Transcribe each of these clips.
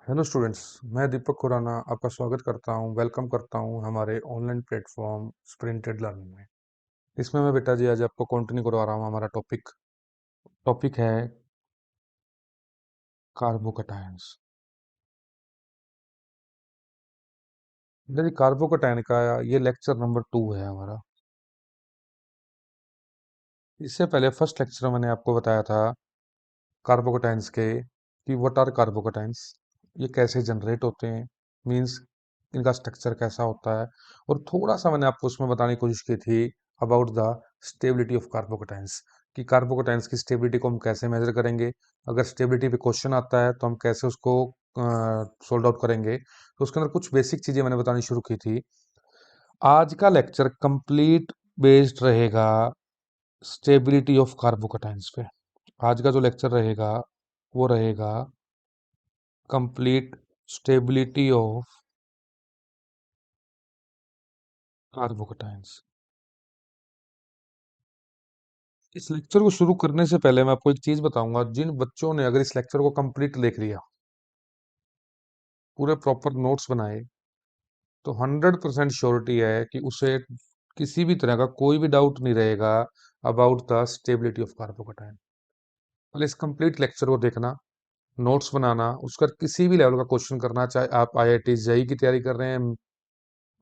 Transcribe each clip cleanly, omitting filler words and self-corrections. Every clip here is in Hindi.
Hello students. मैं दीपक खुराना आपका स्वागत करता हूं, वेलकम करता हूं हमारे ऑनलाइन प्लेटफॉर्म स्प्रिंटेड लर्निंग में। इसमें मैं बेटा जी आज आपको कंटिन्यू करवा रहा हूं। हमारा टॉपिक टॉपिक है कार्बोकटायंस। यदि कार्बोकटायन का ये लेक्चर नंबर 2 है हमारा। इससे पहले फर्स्ट लेक्चर में मैंने आपको बताया था कार्बोकटायंस के कि व्हाट आर कार्बोकटायंस, ये कैसे जनरेट होते हैं, मींस इनका स्ट्रक्चर कैसा होता है। और थोड़ा सा मैंने आपको उसमें बताने की कोशिश की थी about the stability of carbocations, कि कार्बोकटायंस की स्टेबिलिटी को हम कैसे मेजर करेंगे। अगर स्टेबिलिटी पे क्वेश्चन आता है तो हम कैसे उसको सोल्व आउट करेंगे। तो उसके अंदर कुछ बेसिक चीजें मैंने बतानी शुरू की थी। आज का लेक्चर कंप्लीट बेस्ड रहेगा स्टेबिलिटी ऑफ कार्बोकटायंस पे। आज का जो लेक्चर रहेगा वो रहेगा कंप्लीट स्टेबिलिटी ऑफ कार्बोकटायंस। इस लेक्चर को शुरू करने से पहले मैं आपको एक चीज बताऊंगा। जिन बच्चों ने अगर इस लेक्चर को कंप्लीट देख लिया, पूरे प्रॉपर नोट्स बनाए, तो 100% श्योरिटी है कि उसे किसी भी तरह का कोई भी डाउट नहीं रहेगा about the stability of carbocation. पहले इस कंप्लीट लेक्चर को देखना, नोट्स बनाना, उसका किसी भी लेवल का क्वेश्चन करना, चाहे आप आईआईटी जेईई की तैयारी कर रहे हैं,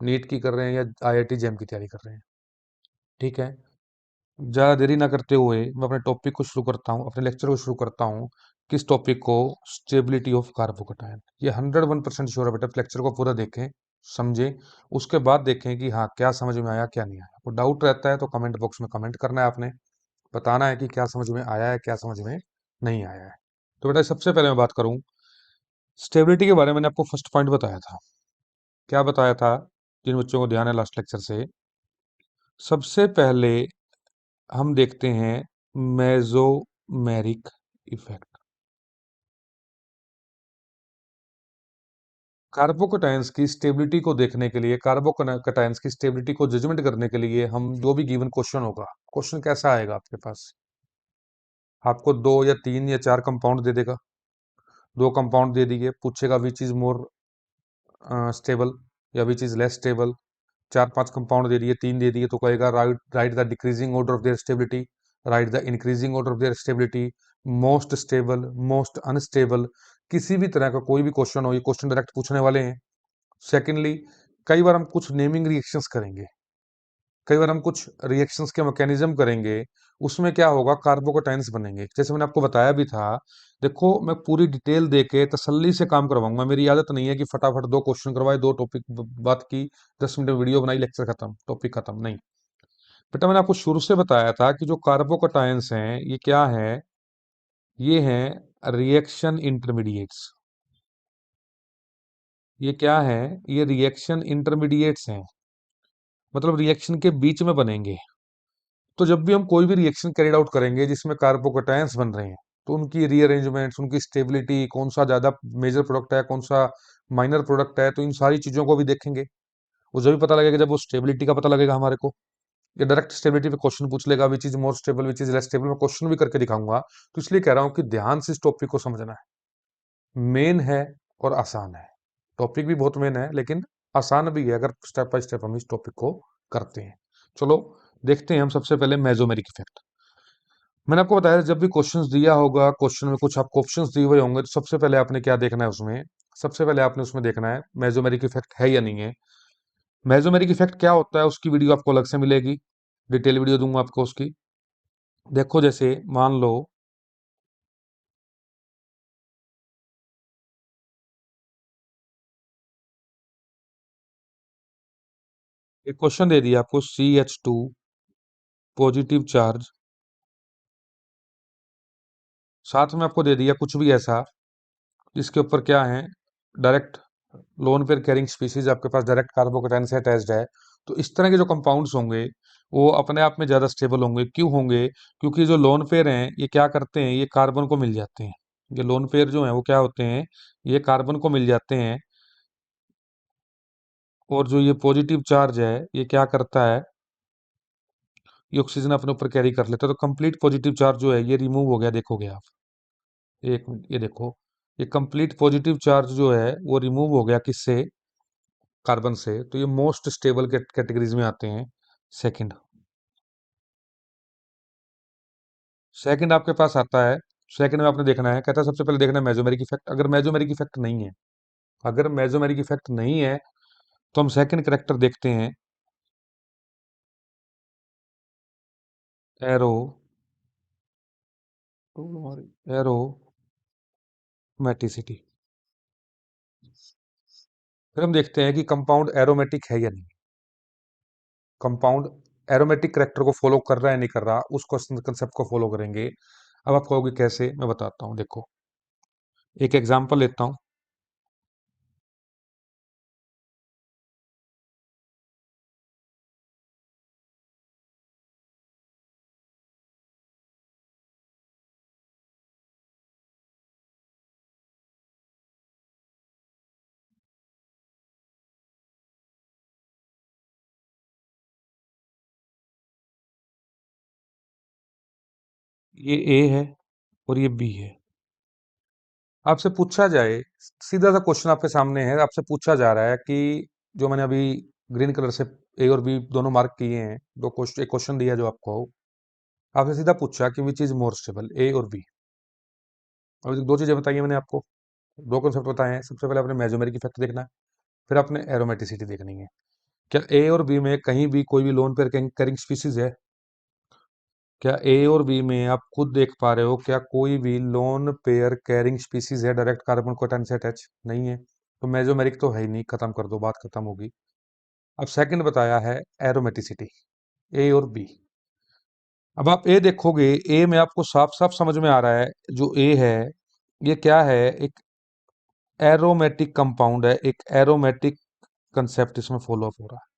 नीट की कर रहे हैं, या आईआईटी जेम की तैयारी कर रहे हैं। ठीक है। ज़्यादा देरी ना करते हुए मैं अपने टॉपिक को शुरू करता हूँ, अपने लेक्चर को शुरू करता हूँ। किस टॉपिक को? Stability of carbocation. ये 101% श्योर है बेटा। लेक्चर को पूरा देखें, समझें, उसके बाद देखें कि हाँ क्या समझ में आया क्या नहीं आया। आपको डाउट रहता है तो कमेंट बॉक्स में कमेंट करना है, आपने बताना है कि क्या समझ में आया है क्या समझ में नहीं आया है। तो बेटा सबसे पहले मैं बात करूँ स्टेबिलिटी के बारे में। मैंने आपको फर्स्ट पॉइंट बताया था। क्या बताया था? जिन बच्चों को ध्यान है लास्ट लेक्चर से, सबसे पहले हम देखते हैं मेसोमेरिक इफेक्ट। कार्बोकटायंस की स्टेबिलिटी को देखने के लिए, कार्बोकटायंस की स्टेबिलिटी को जजमेंट करने के लिए, हम जो भी गिवन क्वेश्चन होगा, क्वेश्चन कैसा आएगा आपके पास? आपको दो या तीन या चार कंपाउंड दे देगा। दो कंपाउंड दे दिए, पूछेगा विच इज मोर स्टेबल या विच इज लेस स्टेबल। चार पांच कंपाउंड दे दिए, तीन दे दिए, तो कहेगा right right the decreasing order of their stability, right the increasing order of their stability, most stable, most unstable. किसी भी तरह का कोई भी क्वेश्चन हो, ये क्वेश्चन डायरेक्ट पूछने वाले हैं। सेकेंडली, कई बार हम कुछ नेमिंग रिएक्शंस करेंगे, कई बार हम कुछ रिएक्शंस के मैकेनिज्म करेंगे, उसमें क्या होगा, कार्बोकटायंस बनेंगे। जैसे मैंने आपको बताया भी था, देखो मैं पूरी डिटेल दे के तसल्ली से काम करवाऊंगा। मेरी आदत नहीं है कि फटाफट दो क्वेश्चन करवाए, दो टॉपिक बात की, 10 मिनट वीडियो बनाई, लेक्चर खत्म, टॉपिक खत्म, नहीं। बेटा मैंने आपको शुरू से बताया था कि जो कार्बोकटायंस हैं ये क्या है? ये हैं रिएक्शन इंटरमीडिएट्स। ये क्या है? ये रिएक्शन इंटरमीडिएट्स हैं, मतलब रिएक्शन के बीच में बनेंगे। तो जब भी हम कोई भी रिएक्शन कैरिड आउट करेंगे जिसमें कार्बोकटायंस बन रहे हैं, तो उनकी रीअरेंजमेंट्स, उनकी स्टेबिलिटी, कौन सा ज्यादा मेजर प्रोडक्ट है, कौन सा माइनर प्रोडक्ट है, तो इन सारी चीजों को भी देखेंगे। वो जब भी पता लगेगा जब वो स्टेबिलिटी का पता लगेगा हमारे को। ये डायरेक्ट स्टेबिलिटी पे क्वेश्चन पूछ लेगा, which is more stable, which is less stable, मैं क्वेश्चन भी करके दिखाऊंगा। तो इसलिए कह रहा हूं कि ध्यान से इस टॉपिक को समझना है। मेन है और आसान है। टॉपिक भी बहुत मेन है लेकिन आसान भी है अगर स्टेप बाय स्टेप हम इस टॉपिक को करते हैं। चलो देखते हैं हम सबसे पहले मेसोमेरिक इफेक्ट। मैंने आपको बताया जब भी क्वेश्चंस दिया होगा, क्वेश्चन में कुछ आपको ऑप्शंस दिए हुए होंगे, तो सबसे पहले आपने क्या देखना है उसमें? सबसे पहले आपने उसमें देखना है मेसोमेरिक इफेक्ट है या नहीं है। मेसोमेरिक इफेक्ट क्या होता है उसकी वीडियो आपको अलग से मिलेगी, डिटेल वीडियो दूंगा आपको उसकी। देखो जैसे मान लो एक क्वेश्चन दे दिया आपको, CH2 पॉजिटिव चार्ज, साथ में आपको दे दिया कुछ भी ऐसा जिसके ऊपर क्या है, direct lone pair carrying species आपके पास डायरेक्ट कार्बोकटायन से अटैच्ड है। तो इस तरह के जो कंपाउंड्स होंगे वो अपने आप में ज्यादा स्टेबल होंगे। क्यों होंगे? क्योंकि जो लोन पेयर हैं ये क्या करते हैं, ये कार्बन को मिल जाते हैं। ये लोन पेयर जो है वो क्या होते हैं, ये कार्बन को मिल जाते हैं। और जो ये पॉजिटिव चार्ज है ये क्या करता है, ये ऑक्सीजन अपने ऊपर कैरी कर लेता है। तो कंप्लीट पॉजिटिव चार्ज जो है ये रिमूव हो गया। देखोगे आप, एक मिनट ये देखो, ये कंप्लीट पॉजिटिव चार्ज जो है वो रिमूव हो गया किससे, कार्बन से, तो ये मोस्ट स्टेबल कैटेगरीज में आते हैं। सेकंड, सेकंड आपके पास आता है। सेकंड में आपने देखना है, कहता है सबसे पहले देखना है मेसोमेरिक इफेक्ट। अगर मेसोमेरिक इफेक्ट नहीं है, अगर मेसोमेरिक इफेक्ट नहीं है तो हम सेकंड करेक्टर देखते हैं, एरो, एरोमेटिसिटी। फिर हम देखते हैं कि कंपाउंड एरोमेटिक है या नहीं। कंपाउंड एरोमेटिक करेक्टर को फॉलो कर रहा है नहीं कर रहा, उस क्वेश्चन कंसेप्ट को फॉलो करेंगे। अब आप कहोगे कैसे, मैं बताता हूँ। देखो, एक एग्जांपल लेता हूँ। ये ए है और ये बी है। आपसे पूछा जाए, सीधा सा क्वेश्चन आपके सामने है, आपसे पूछा जा रहा है कि जो मैंने अभी ग्रीन कलर से ए और बी दोनों मार्क किए हैं, दो क्वेश्चन, एक क्वेश्चन दिया जो आपको, आपसे सीधा पूछा कि विच इज मोर स्टेबल, ए और बी। अब दो चीजें बताई हैं मैंने आपको, दो कंसेप्ट बताए हैं। सबसे पहले आपने मेसोमेरिक इफेक्ट देखना है, फिर आपने एरोमेटिसिटी देखनी है। क्या ए और बी में कहीं भी कोई भी लोन पेयर कैरिंग स्पीसीज है? क्या ए और बी में आप खुद देख पा रहे हो, क्या कोई भी लोन पेयर कैरिंग स्पीसीज है डायरेक्ट कार्बन को से अटैच? नहीं है, तो मेसोमेरिक तो है ही नहीं, खत्म कर दो, बात खत्म होगी। अब सेकंड बताया है एरोमेटिसिटी, ए और बी। अब आप ए देखोगे, ए में आपको साफ साफ समझ में आ रहा है, जो ए है ये क्या है, एक एरोमेटिक कंपाउंड है, एक एरोमेटिक कंसेप्ट इसमें फॉलो अप हो रहा है।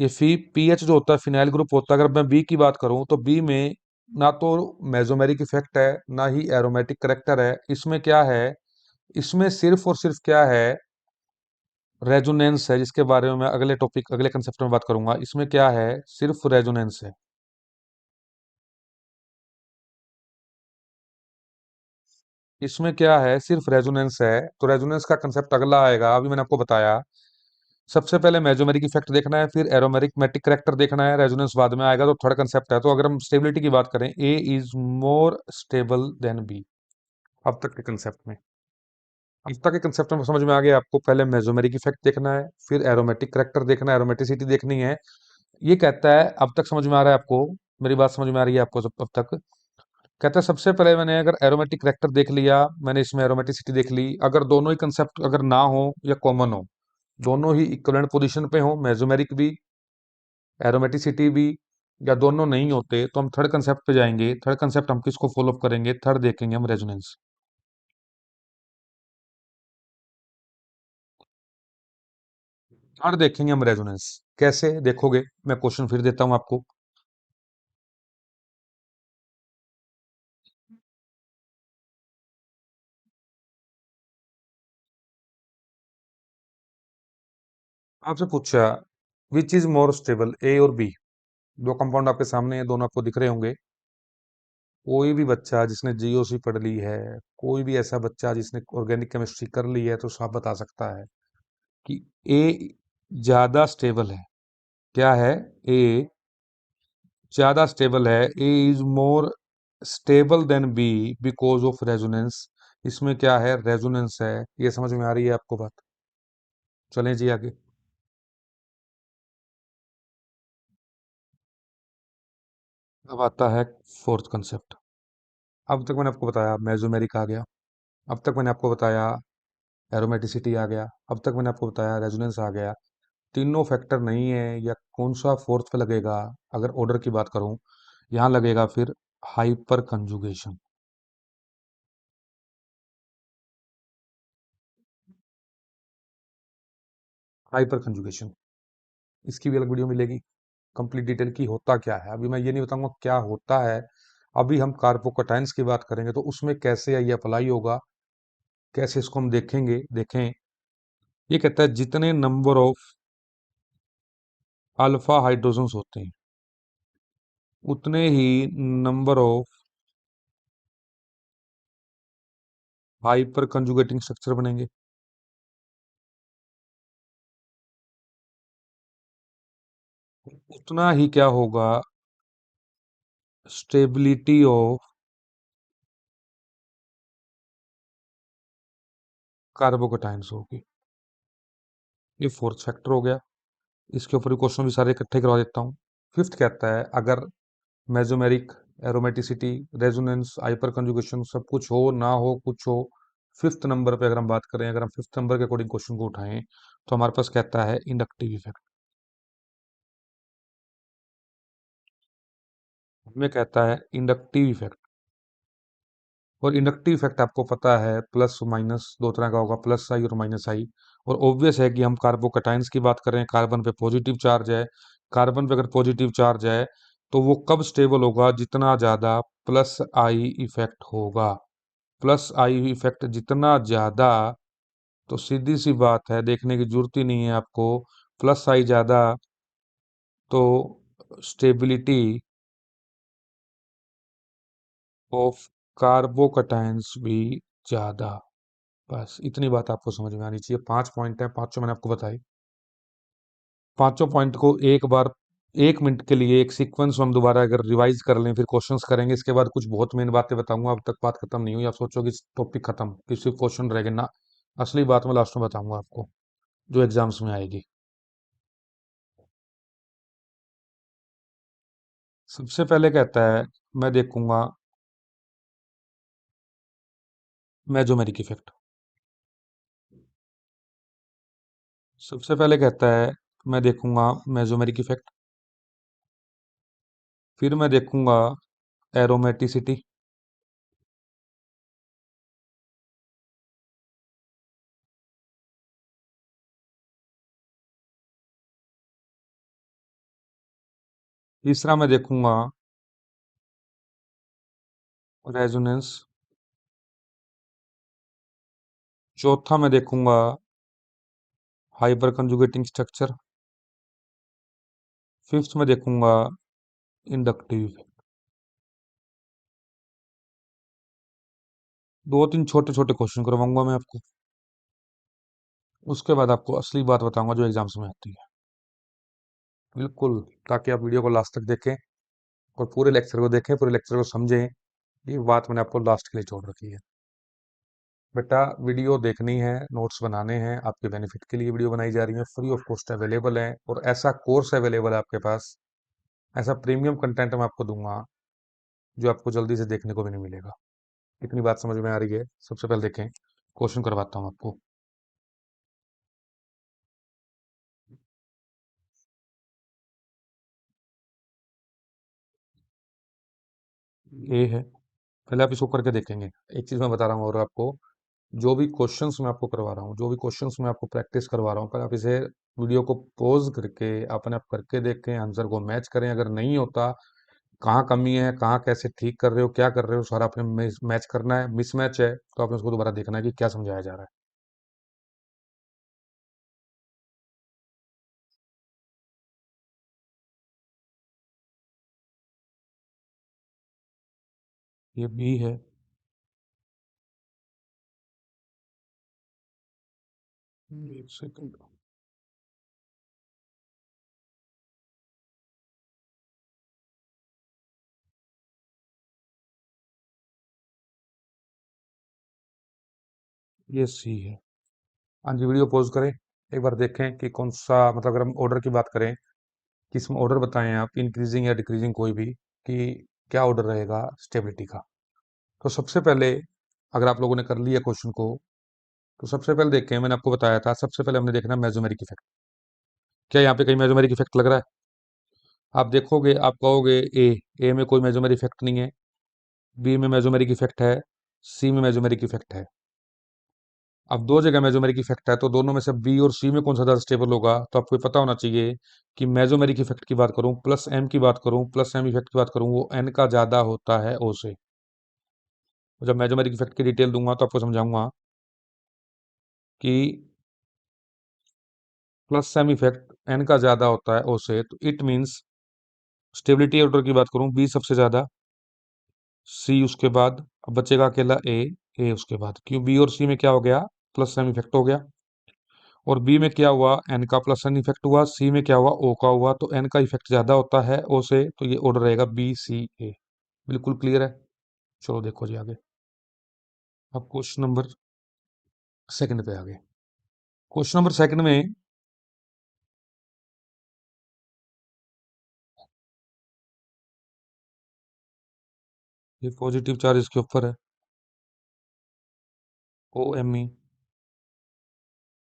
ये फी पीएच जो होता है, फिनाइल ग्रुप होता है। अगर मैं बी की बात करूं तो बी में ना तो मेसोमेरिक इफेक्ट है, ना ही एरोमेटिक करेक्टर है। इसमें क्या है, इसमें सिर्फ और सिर्फ क्या है, रेजोनेंस है, जिसके बारे में मैं अगले टॉपिक, अगले कंसेप्ट में बात करूंगा। इसमें क्या है, सिर्फ रेजोनेंस है। इसमें क्या है, सिर्फ रेजोनेंस है। तो रेजोनेंस का कंसेप्ट अगला आएगा, अभी मैंने आपको बताया। सबसे पहले मेसोमेरिक इफेक्ट देखना है, फिर एरोमेरिक मैटिक करेक्टर देखना है, रेजोनेंस बाद में आएगा। तो थर्ड कंसेप्ट है। तो अगर हम स्टेबिलिटी की बात करें, A is more stable than B. अब तक के कंसेप्ट में, अब तक के कंसेप्ट में समझ में आ गया आपको। पहले मेसोमेरिक इफेक्ट देखना है, फिर एरोमेटिक करेक्टर देखना है, एरोमेटिसिटी देखनी है। ये कहता है, अब तक समझ में आ रहा है आपको, मेरी बात समझ में आ रही है आपको अब तक? कहता है सबसे पहले मैंने अगर एरोमेटिक करेक्टर देख लिया, मैंने इसमें एरोमेटिसिटी देख ली, अगर दोनों ही कंसेप्ट अगर ना हो या कॉमन हो, दोनों ही इक्विवेलेंट पोजीशन पे हो, मेसोमेरिक भी एरोमेटिसिटी भी, या दोनों नहीं होते, तो हम थर्ड कंसेप्ट पे जाएंगे। थर्ड कंसेप्ट हम किसको फॉलो अप करेंगे, थर्ड देखेंगे हम रेजोनेंस। थर्ड देखेंगे हम रेजोनेंस। कैसे देखोगे, मैं क्वेश्चन फिर देता हूं आपको। आपसे पूछा विच इज मोर स्टेबल, ए और बी। दो कंपाउंड आपके सामने हैं, दोनों आपको दिख रहे होंगे। कोई भी बच्चा जिसने जीओसी पढ़ ली है, कोई भी ऐसा बच्चा जिसने ऑर्गेनिक केमिस्ट्री कर ली है, तो साफ बता सकता है कि ए ज्यादा स्टेबल है। क्या है, ए ज्यादा स्टेबल है। A is more stable than B because of resonance. इसमें क्या है, रेजोनेंस है। ये समझ में आ रही है आपको बात? चलें जी आगे। अब आता है फोर्थ कंसेप्ट। अब तक मैंने आपको बताया मेसोमेरिक आ गया, अब तक मैंने आपको बताया एरोमेटिसिटी आ गया, अब तक मैंने आपको बताया रेजोनेंस आ गया। तीनों फैक्टर नहीं है, या कौन सा फोर्थ पे लगेगा? अगर ऑर्डर की बात करूं, यहां लगेगा फिर हाइपर कंजुगेशन। हाइपर कंजुगेशन, इसकी भी अलग वीडियो मिलेगी कंप्लीट डिटेल की, होता क्या है। अभी मैं ये नहीं बताऊंगा क्या होता है। अभी हम कार्बोकटाइंस की बात करेंगे, तो उसमें कैसे ये अप्लाई होगा, कैसे इसको हम देखेंगे। देखें, ये कहता है जितने नंबर ऑफ अल्फा हाइड्रोजन्स होते हैं, उतने ही नंबर ऑफ हाइपर कंजुगेटिंग स्ट्रक्चर बनेंगे। उतना ही क्या होगा, स्टेबिलिटी ऑफ कार्बोकेटाइंस होगी। ये फोर्थ फैक्टर हो गया। इसके ऊपर क्वेश्चन भी सारे इकट्ठे करवा देता हूँ। फिफ्थ कहता है अगर mesomeric, aromaticity, resonance, hyper conjugation सब कुछ हो ना हो कुछ हो, फिफ्थ नंबर पे अगर हम बात करें, अगर हम फिफ्थ नंबर के अकॉर्डिंग क्वेश्चन को उठाएं तो हमारे पास कहता है इंडक्टिव इफेक्ट। हमें कहता है इंडक्टिव इफेक्ट। और इंडक्टिव इफेक्ट आपको पता है प्लस माइनस दो तरह का होगा, प्लस आई और माइनस आई। और ऑब्वियस है कि हम कार्बोकैटायंस की बात करें, कार्बन पे पॉजिटिव चार्ज है। कार्बन पे अगर पॉजिटिव चार्ज है तो वो कब स्टेबल होगा, जितना ज्यादा प्लस आई इफेक्ट होगा। प्लस आई इफेक्ट जितना ज्यादा, तो सीधी सी बात है, देखने की जरूरत ही नहीं है आपको। प्लस आई ज्यादा तो स्टेबिलिटी ऑफ कार्बोकैटायंस भी ज्यादा। बस इतनी बात आपको समझ में आनी चाहिए। 5 पॉइंट है, पांचों मैंने आपको बताई। पांचों पॉइंट को एक बार 1 मिनट के लिए एक सीक्वेंस में हम दोबारा अगर रिवाइज कर लें, फिर क्वेश्चंस करेंगे। इसके बाद कुछ बहुत मेन बातें बताऊंगा, अब तक बात खत्म नहीं हुई। आप सोचोगे टॉपिक खत्म, कि सिर्फ क्वेश्चन रह गए ना। असली बात मैं लास्ट में बताऊंगा आपको, जो एग्जाम्स में आएगी। सबसे पहले कहता है मैं देखूंगा मेजोमेरिक इफेक्ट। सबसे पहले कहता है मैं देखूंगा मेजोमेरिक इफेक्ट। फिर मैं देखूंगा एरोमेटिसिटी। तीसरा मैं देखूंगा रेजोनेंस। चौथा मैं देखूंगा हाइपर कंजुगेटिंग स्ट्रक्चर। फिफ्थ में देखूंगा इंडक्टिव। दो तीन छोटे छोटे क्वेश्चन करवाऊंगा मैं आपको, उसके बाद आपको असली बात बताऊंगा जो एग्जाम्स में आती है। बिल्कुल, ताकि आप वीडियो को लास्ट तक देखें और पूरे लेक्चर को देखें, पूरे लेक्चर को समझें। ये बात मैंने आपको लास्ट के लिए छोड़ रखी है। बेटा वीडियो देखनी है, नोट्स बनाने हैं, आपके बेनिफिट के लिए वीडियो बनाई जा रही है, फ्री ऑफ कॉस्ट अवेलेबल है। और ऐसा कोर्स अवेलेबल है आपके पास, ऐसा प्रीमियम कंटेंट मैं आपको दूंगा जो आपको जल्दी से देखने को भी नहीं मिलेगा। इतनी बात समझ में आ रही है? सबसे पहले देखें, क्वेश्चन करवाता हूँ आपको। ये है, पहले आप इसको करके देखेंगे। एक चीज मैं बता रहा हूँ और आपको, जो भी क्वेश्चंस मैं आपको करवा रहा हूँ, जो भी क्वेश्चंस मैं आपको प्रैक्टिस करवा रहा हूँ, पर आप इसे वीडियो को पॉज करके अपने आप करके देखें, आंसर को मैच करें। अगर नहीं होता, कहाँ कमी है, कहाँ कैसे ठीक कर रहे हो, क्या कर रहे हो, सारा अपने मैच करना है। मिसमैच है तो आपने उसको दोबारा देखना है कि क्या समझाया जा रहा है। ये भी है। एक सेकंड। ये सी है। हाँ जी, वीडियो पॉज करें, एक बार देखें कि कौन सा, मतलब अगर हम ऑर्डर की बात करें, किस में ऑर्डर बताएं आप, इंक्रीजिंग या डिक्रीजिंग कोई भी, कि क्या ऑर्डर रहेगा स्टेबिलिटी का। तो सबसे पहले, अगर आप लोगों ने कर लिया क्वेश्चन को, तो सबसे पहले देखें, मैंने आपको बताया था सबसे पहले हमने देखना मेजोमेरिक इफेक्ट। क्या यहाँ पे कहीं मेजोमेरिक इफेक्ट लग रहा है? आप देखोगे, आप कहोगे ए में कोई मेजोमेरिक इफेक्ट नहीं है, बी में मेजोमेरिक इफेक्ट है, सी में मेजोमेरिक इफेक्ट है। अब दो जगह मेजोमेरिक इफेक्ट है, तो दोनों में से बी और सी में कौन सा ज्यादा स्टेबल होगा? तो आपको ये पता होना चाहिए कि मेजोमेरिक इफेक्ट की बात करूं, प्लस एम की बात करूं, प्लस एम इफेक्ट की बात करूं, वो एन का ज्यादा होता है ओ से। तो जब मेजोमेरिक इफेक्ट की डिटेल दूंगा तो आपको समझाऊंगा कि प्लस एम इफेक्ट एन का ज्यादा होता है ओ से, तो इट मीन्स स्टेबिलिटी ऑर्डर की बात करूं, बी सबसे ज्यादा, सी उसके बाद, अब बचेगा अकेला ए। ए उसके बाद, क्यों बी और सी में क्या हो गया, प्लस एम इफेक्ट हो गया। और बी में क्या हुआ, एन का प्लस एन इफेक्ट हुआ। सी में क्या हुआ, ओ का हुआ। तो एन का इफेक्ट ज्यादा होता है ओ से, तो ये ऑर्डर रहेगा बी सी ए। बिल्कुल क्लियर है। चलो देखो जी आगे। अब क्वेश्चन नंबर सेकंड पे आगे। क्वेश्चन नंबर सेकंड में ये पॉजिटिव चार्ज इसके ऊपर है, ओ एम ई,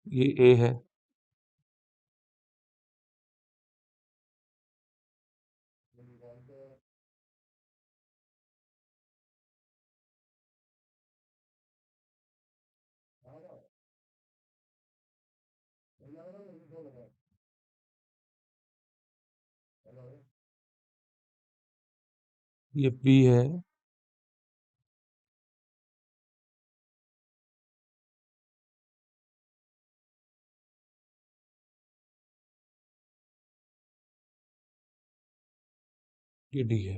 ये ए है। ये बी है। ये डी है।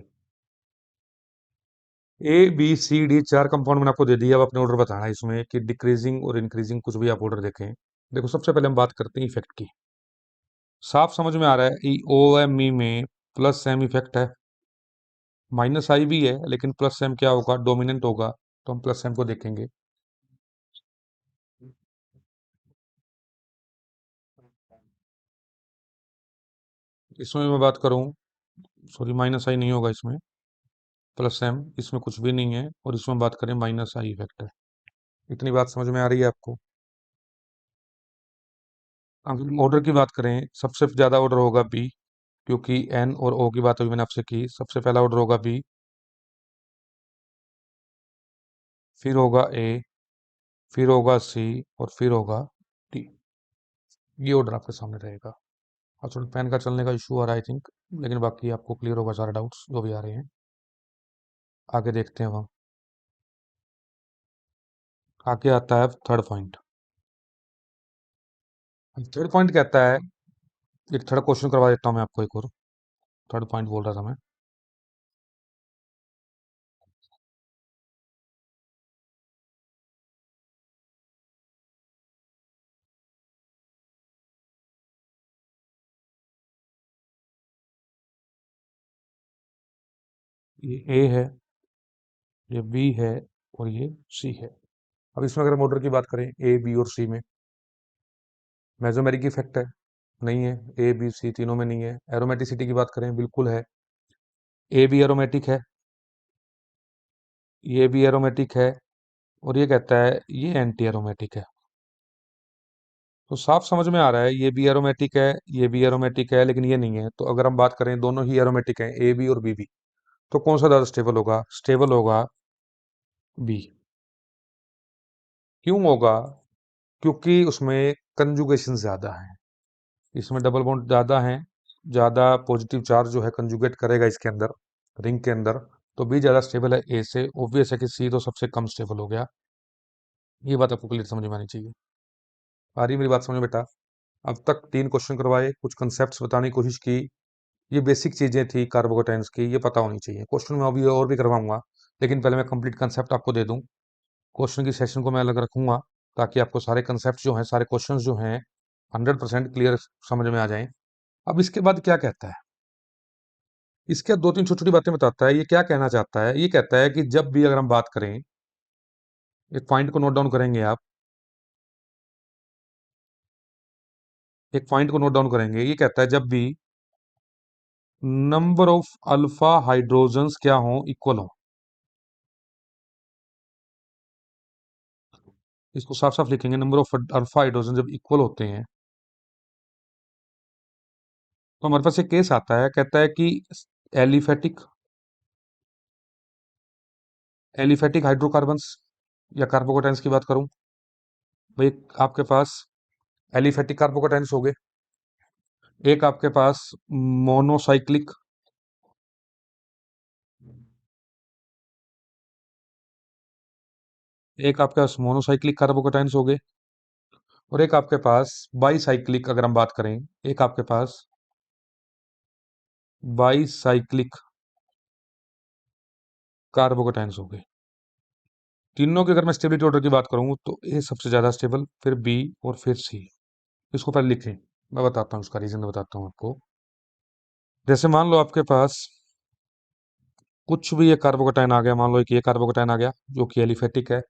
ए बी सी डी चार कंपाउंड मैंने आपको दे दिया। अब अपने ऑर्डर बताना है इसमें कि डिक्रीजिंग और इंक्रीजिंग, कुछ भी आप ऑर्डर देखें। देखो सबसे पहले हम बात करते हैं इफेक्ट की। साफ समझ में आ रहा है ई ओ एम ई में प्लस एम इफेक्ट है। माइनस आई भी है लेकिन प्लस एम क्या होगा, डोमिनेंट होगा। तो हम प्लस एम को देखेंगे। इसमें मैं बात करूं, सॉरी माइनस आई नहीं होगा इसमें, प्लस एम इसमें कुछ भी नहीं है। और इसमें बात करें माइनस आई इफेक्ट है। इतनी बात समझ में आ रही है आपको। अगर ऑर्डर की बात करें, सबसे ज्यादा ऑर्डर होगा बी, क्योंकि एन और ओ की बात अभी मैंने आपसे की। सबसे पहला ऑर्डर होगा बी, फिर होगा ए, फिर होगा सी, और फिर होगा डी। ये ऑर्डर आपके सामने रहेगा। और थोड़ा पेन का चलने का इशू आ रहा है आई थिंक, लेकिन बाकी आपको क्लियर होगा सारे डाउट्स जो भी आ रहे हैं। आगे देखते हैं हम। आगे आता है थर्ड पॉइंट। थर्ड पॉइंट कहता है, एक थर्ड क्वेश्चन करवा देता हूँ मैं आपको एक और। थर्ड पॉइंट बोल रहा था मैं। ये ए है, ये बी है, और ये सी है। अब इसमें अगर हम ऑर्डर की बात करें ए बी और सी में, मेसोमेरिक इफेक्ट है, नहीं है। ए बी सी तीनों में नहीं है। एरोमेटिसिटी की बात करें, बिल्कुल है। ए भी एरोमेटिक है, ये भी एरोमेटिक है, और ये कहता है ये एंटी एरोमेटिक है। तो साफ समझ में आ रहा है ये भी एरोमेटिक है, ये भी एरोमेटिक है, लेकिन ये नहीं है। तो अगर हम बात करें दोनों ही एरोमेटिक हैं, ए बी और बी भी, तो कौन सा ज्यादा स्टेबल होगा, स्टेबल होगा बी। क्यों होगा, क्योंकि उसमें कंजुगेशन ज्यादा है। इसमें डबल बॉन्ड ज्यादा है, ज्यादा पॉजिटिव चार्ज जो है कंजुगेट करेगा इसके अंदर, रिंग के अंदर। तो बी ज्यादा स्टेबल है ए से। ऑब्वियस है कि सी तो सबसे कम स्टेबल हो गया। ये बात आपको क्लियर समझ में आनी चाहिए। आ रही मेरी बात समझ में बेटा। अब तक तीन क्वेश्चन करवाए, कुछ कंसेप्ट्स बताने की कोशिश की। ये बेसिक चीजें थी कार्बोकेटाइंस की, ये पता होनी चाहिए। क्वेश्चन में अभी और भी करवाऊंगा, लेकिन पहले मैं कंप्लीट कंसेप्ट आपको दे दूं। क्वेश्चन की सेशन को मैं अलग रखूंगा, ताकि आपको सारे कंसेप्ट जो हैं, सारे क्वेश्चन जो हैं, 100% क्लियर समझ में आ जाएं। अब इसके बाद क्या कहता है, इसके बाद दो तीन छोटी छोटी बातें बताता है। ये क्या कहना चाहता है, ये कहता है कि जब भी अगर हम बात करें, एक पॉइंट को नोट डाउन करेंगे आप, एक पॉइंट को नोट डाउन करेंगे। ये कहता है जब भी नंबर ऑफ अल्फा हाइड्रोजन्स क्या हो, इक्वल हो। इसको साफ साफ लिखेंगे, नंबर ऑफ अल्फा हाइड्रोजन जब इक्वल होते हैं, तो हमारे पास एक केस आता है। कहता है कि एलिफेटिक, एलिफेटिक हाइड्रोकार्बन्स या कार्बोकेटाइंस की बात करूं, भाई आपके पास एलिफेटिक कार्बोकेटाइंस हो गए, एक आपके पास मोनोसाइक्लिक, एक आपके पास मोनोसाइक्लिक कार्बोकेटाइंस हो गए, और एक आपके पास बाईसाइक्लिक, अगर हम बात करें, एक आपके पास बाईसाइक्लिक कार्बोकेटाइंस हो गए। तीनों की अगर मैं स्टेबिलिटी ऑर्डर की बात करूँ तो ए सबसे ज़्यादा स्टेबल, फिर बी और फिर सी। इसको पहले लिखें, मैं बताता हूँ उसका रीज़न बताता हूँ आपको। जैसे मान लो आपके पास कुछ भी एक कार्बोकेटाइन आ गया, मान लो एक ये कार्बोकेटाइन आ गया जो कि एलिफेटिक है,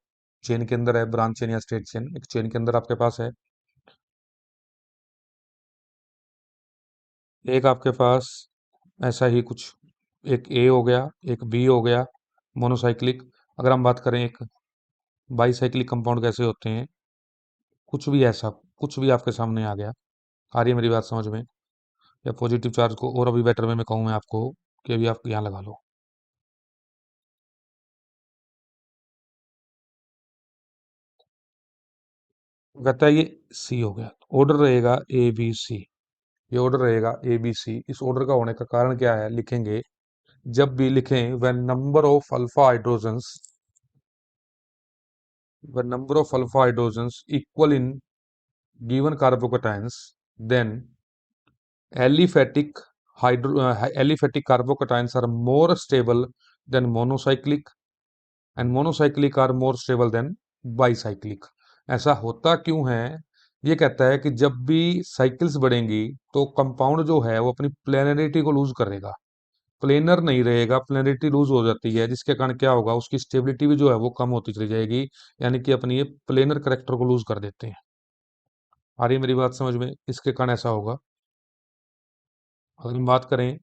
चेन के अंदर है, ब्रांच चेन या स्ट्रेट चेन, एक चेन के अंदर आपके पास है। एक आपके पास ऐसा ही कुछ, एक ए हो गया, एक बी हो गया, मोनोसाइक्लिक। अगर हम बात करें एक बाईसाइक्लिक कंपाउंड कैसे होते हैं, कुछ भी ऐसा, कुछ भी आपके सामने आ गया। आ रही है मेरी बात समझ में? या पॉजिटिव चार्ज को और अभी बेटर वे में कहूँ मैं आपको कि अभी आप यहाँ लगा लो। कहता है ये सी हो गया, ऑर्डर रहेगा ए बी सी। ये ऑर्डर रहेगा ए बी सी। इस ऑर्डर का होने का कारण क्या है लिखेंगे, जब भी लिखें when number of alpha hydrogens equal in given carbocations, then aliphatic carbocations are more stable than monocyclic and monocyclic are more stable than bicyclic। ऐसा होता क्यों है? ये कहता है कि जब भी साइकिल्स बढ़ेंगी तो कंपाउंड जो है वो अपनी प्लेनरिटी को लूज करेगा, प्लेनर नहीं रहेगा, प्लेनरिटी लूज हो जाती है, जिसके कारण क्या होगा, उसकी स्टेबिलिटी भी जो है वो कम होती चली जाएगी, यानी कि अपनी ये प्लेनर करेक्टर को लूज कर देते हैं। आ रही है मेरी बात समझ में? इसके कारण ऐसा होगा। अगर हम बात करें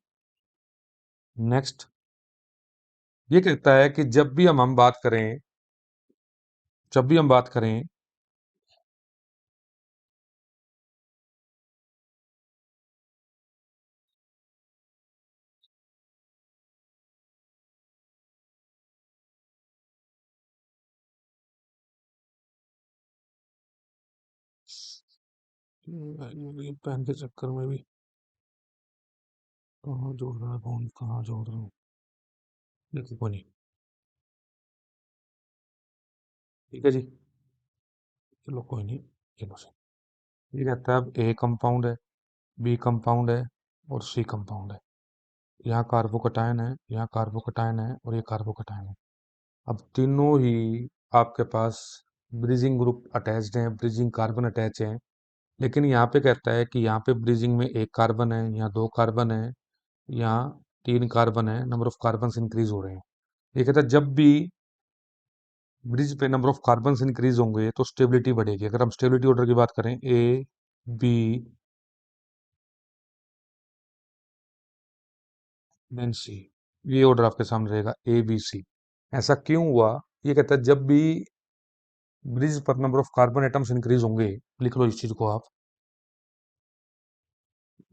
नेक्स्ट, ये कहता है कि जब भी हम बात करें ये पेन के चक्कर में भी कहाँ जोड़ रहा है फोन, कहाँ जोड़ रहा हूँ, देखो कोई नहीं। ठीक है जी, चलो कोई नहीं। चलो सही। ये कहता है अब ए कंपाउंड है, बी कंपाउंड है और सी कंपाउंड है। यहाँ कार्बोकटायन है, यहाँ कार्बोकटायन है और ये कार्बोकटायन है। अब तीनों ही आपके पास ब्रिजिंग ग्रुप अटैच्ड हैं, ब्रिजिंग कार्बन अटैच हैं। लेकिन यहाँ पे कहता है कि यहाँ पे ब्रिजिंग में एक कार्बन है, यहाँ दो कार्बन है, यहाँ तीन कार्बन है, नंबर ऑफ कार्बन इंक्रीज हो रहे हैं। ये कहता है जब भी ब्रिज पे नंबर ऑफ कार्बन इंक्रीज होंगे तो स्टेबिलिटी बढ़ेगी। अगर हम स्टेबिलिटी ऑर्डर की बात करें ए बी देन सी, ये ऑर्डर आपके सामने रहेगा ए बी सी। ऐसा क्यों हुआ? ये कहता है जब भी ब्रिज पर number of carbon atoms increase होंगे, लिख लो इस चीज को आप,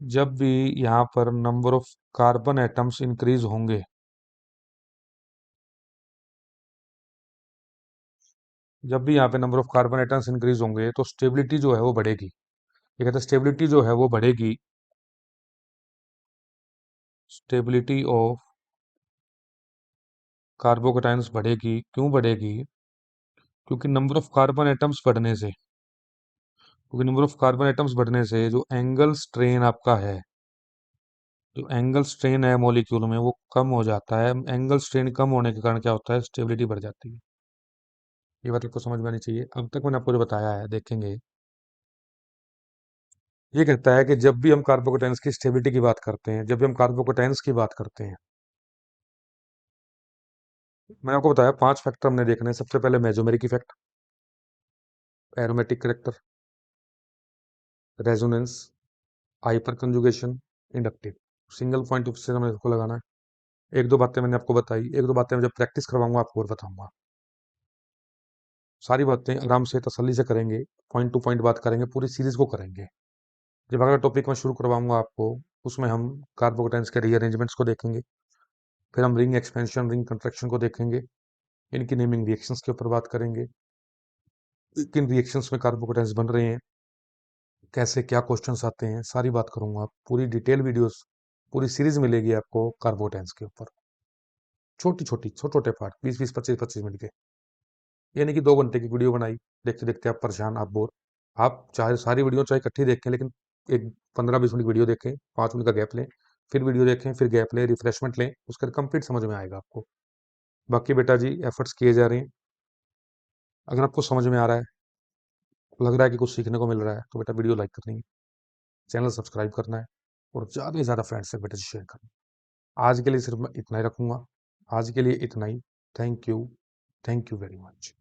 जब भी यहाँ पर number of carbon atoms increase होंगे, जब भी यहाँ पे number of carbon atoms increase होंगे तो स्टेबिलिटी जो है वो बढ़ेगी। ये कहते हैं स्टेबिलिटी जो है वो बढ़ेगी, स्टेबिलिटी ऑफ कार्बोकेटाइंस बढ़ेगी। क्यों बढ़ेगी? क्योंकि नंबर ऑफ कार्बन एटम्स बढ़ने से, क्योंकि नंबर ऑफ कार्बन एटम्स बढ़ने से जो एंगल स्ट्रेन आपका है, जो एंगल स्ट्रेन है मॉलिक्यूल में वो कम हो जाता है। एंगल स्ट्रेन कम होने के कारण क्या होता है, स्टेबिलिटी बढ़ जाती है। ये बात आपको समझ में आनी चाहिए। अब तक मैंने आपको जो बताया है देखेंगे, ये कहता है कि जब भी हम कार्बोकेटाइंस की स्टेबिलिटी की बात करते हैं, जब भी हम कार्बोकेटाइंस की बात करते हैं, मैंने आपको बताया 5 फैक्टर हमने देखने हैं। सबसे पहले mesomeric effect, aromatic character, resonance, hyper conjugation, inductive. Single point of से हमें इसको लगाना है। एक दो बातें मैंने आपको बताई, एक दो बातें मैं जब प्रैक्टिस करवाऊंगा आपको और बताऊंगा। सारी बातें आराम से तसल्ली से करेंगे, पॉइंट टू पॉइंट बात करेंगे, पूरी सीरीज को करेंगे। जब अगला टॉपिक मैं शुरू करवाऊंगा आपको, उसमें हम कार्बोकेटाइंस के रीअरेंजमेंट्स को देखेंगे, फिर हम रिंग एक्सपेंशन, रिंग कंट्रैक्शन को देखेंगे, इनकी नेमिंग रिएक्शंस के ऊपर बात करेंगे, किन रिएक्शंस में कार्बोकेटाइंस बन रहे हैं, कैसे क्या क्वेश्चंस आते हैं, सारी बात करूंगा। पूरी डिटेल वीडियोस, पूरी सीरीज मिलेगी आपको कार्बोकेटाइंस के ऊपर, छोटी छोटी छोटे छोटे पार्ट, 20-20 25-25 मिनट के। यानी कि 2 घंटे की वीडियो बनाई, देखते देखते आप परेशान, आप बोर। आप चाहे सारी वीडियो चाहे इकट्ठी देखें, लेकिन एक 15-20 मिनट वीडियो देखें, 5 मिनट का गैप लें, फिर वीडियो देखें, फिर गैप लें, रिफ्रेशमेंट लें, उसका कंप्लीट समझ में आएगा आपको। बाकी बेटा जी एफर्ट्स किए जा रहे हैं। अगर आपको समझ में आ रहा है, लग रहा है कि कुछ सीखने को मिल रहा है, तो बेटा वीडियो लाइक करनी है, चैनल सब्सक्राइब करना है और ज़्यादा से ज़्यादा फ्रेंड्स से बेटा शेयर करना है। आज के लिए सिर्फ मैं इतना ही रखूँगा। आज के लिए इतना ही। Thank you very much.